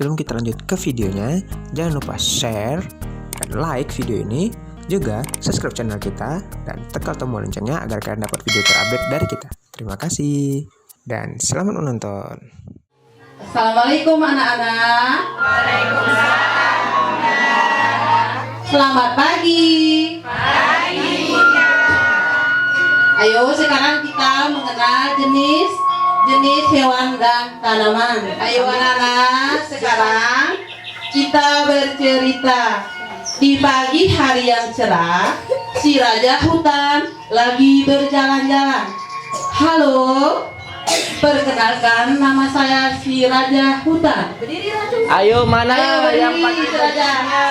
Sebelum kita lanjut ke videonya, jangan lupa share dan like video ini, juga subscribe channel kita dan tekan tombol loncengnya agar kalian dapat video terupdate dari kita. Terima kasih dan selamat menonton. Assalamualaikum anak-anak. Waalaikumsalam. Selamat pagi. Pagi. Ayo sekarang kita mengenal jenis hewan dan tanaman. Ayo anak-anak, sekarang kita bercerita. Di pagi hari yang cerah, si raja hutan lagi berjalan-jalan. Halo, perkenalkan, nama saya si raja hutan. Berdiri Raju. Ayo mana Ayo berdiri, yang pakai si raja. baju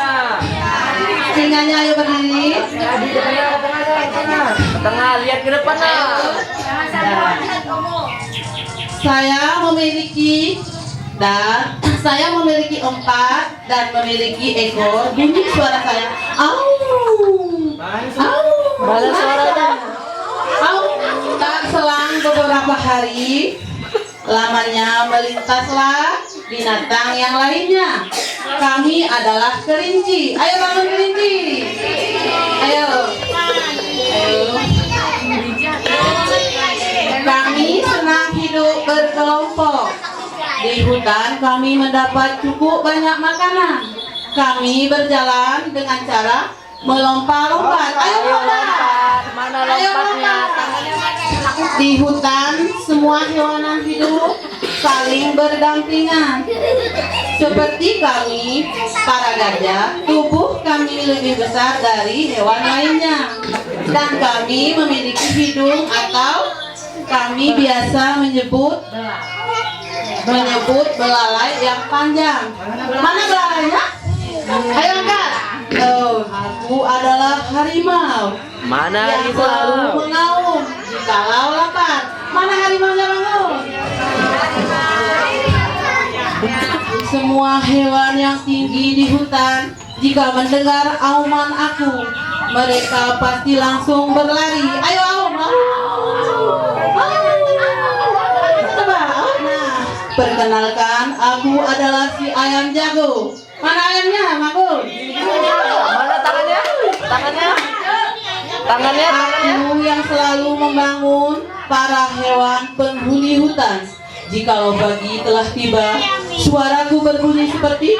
Singanya ayo berdiri. di tengah, ke tengah, lihat ke depan lah. Saya memiliki 4 dan memiliki ekor. Bunyi suara saya. Au. Au. Mana suaranya? Au. Tak selang beberapa hari lamanya melintaslah binatang yang lainnya. Kami adalah kelinci. Ayo bangun kelinci. Ayo. Kami senang hidup berkelompok. Di hutan kami mendapat cukup banyak makanan. Kami berjalan dengan cara melompat-lompat. Ayo lompat. Mana Ayo lompatnya? lompat. Di hutan semua hewan hidup saling berdampingan. Seperti kami, para gajah, tubuh kami lebih besar dari hewan lainnya. Dan kami memiliki hidung atau kami biasa menyebut belalai yang panjang. Mana belalainya? Ayo angkat. Oh, aku adalah harimau. Mana Yang selalu harimau? mengaum jikalau lapar. Mana harimaunya bangun? Semua hewan yang tinggi di hutan jika mendengar auman aku, mereka pasti langsung berlari. Ayo aum. Coba. Nah, perkenalkan, aku adalah si ayam jago. Mana ayamnya, Makul? Mana tangannya? Tangannya? Tangannya? Aku yang selalu membangun para hewan penghuni hutan. Jikalau pagi telah tiba, suaraku berbunyi seperti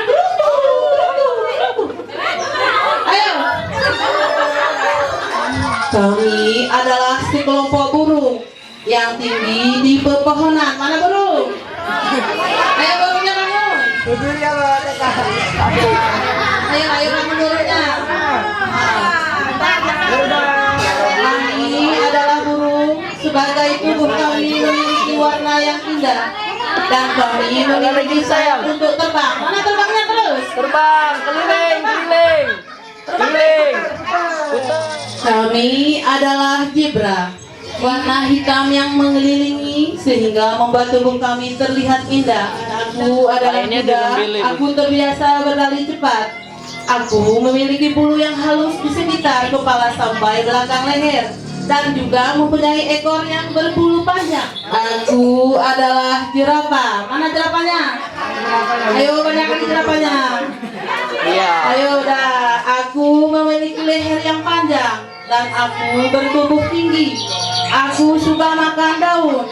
ayo. Kami adalah sekelompok burung yang tinggi di pepohonan. Mana burung? Ayo burungnya bangun. Ayo bangun burungnya. Kami adalah burung. Sebagai tubuh kami memiliki warna yang indah dan kami memiliki sayap untuk terbang. Mana terbangnya terus? Terbang, keliling. Kami adalah zebra, warna hitam yang mengelilingi sehingga membuat tubuh kami terlihat indah. Aku adalah Lainnya kuda, diambilin. aku terbiasa berlari cepat. Aku memiliki bulu yang halus di sekitar kepala sampai belakang leher dan juga mempunyai ekor yang berbulu panjang. Aku adalah jerapah. Mana jerapahnya? Ayo banyakkan jerapahnya. Iya. Ayo dah, aku memiliki leher yang panjang dan aku bertubuh tinggi. Aku suka makan daun.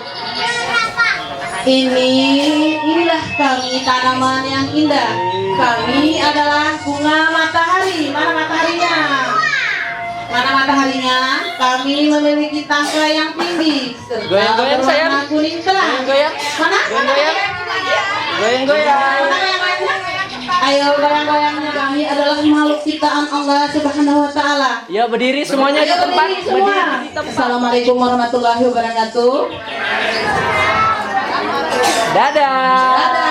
Inilah kami tanaman yang indah. Kami adalah bunga matahari. Mana mataharinya? Mana mataharinya? Kami memiliki tangkai yang tinggi serta Goyang-goyang, sayang. berwarna kuning terang. Goyang-goyang. Mana? Goyang-goyang. Goyang-goyang. Mana goyang-goyangnya? Ayo goyang-goyangnya, kami adalah makhluk ciptaan Allah Subhanahu wa taala. Ya berdiri semuanya di Ayo tempat. berdiri semua. Berdiri di tempat. Assalamualaikum warahmatullahi wabarakatuh. Dadah. Dadah.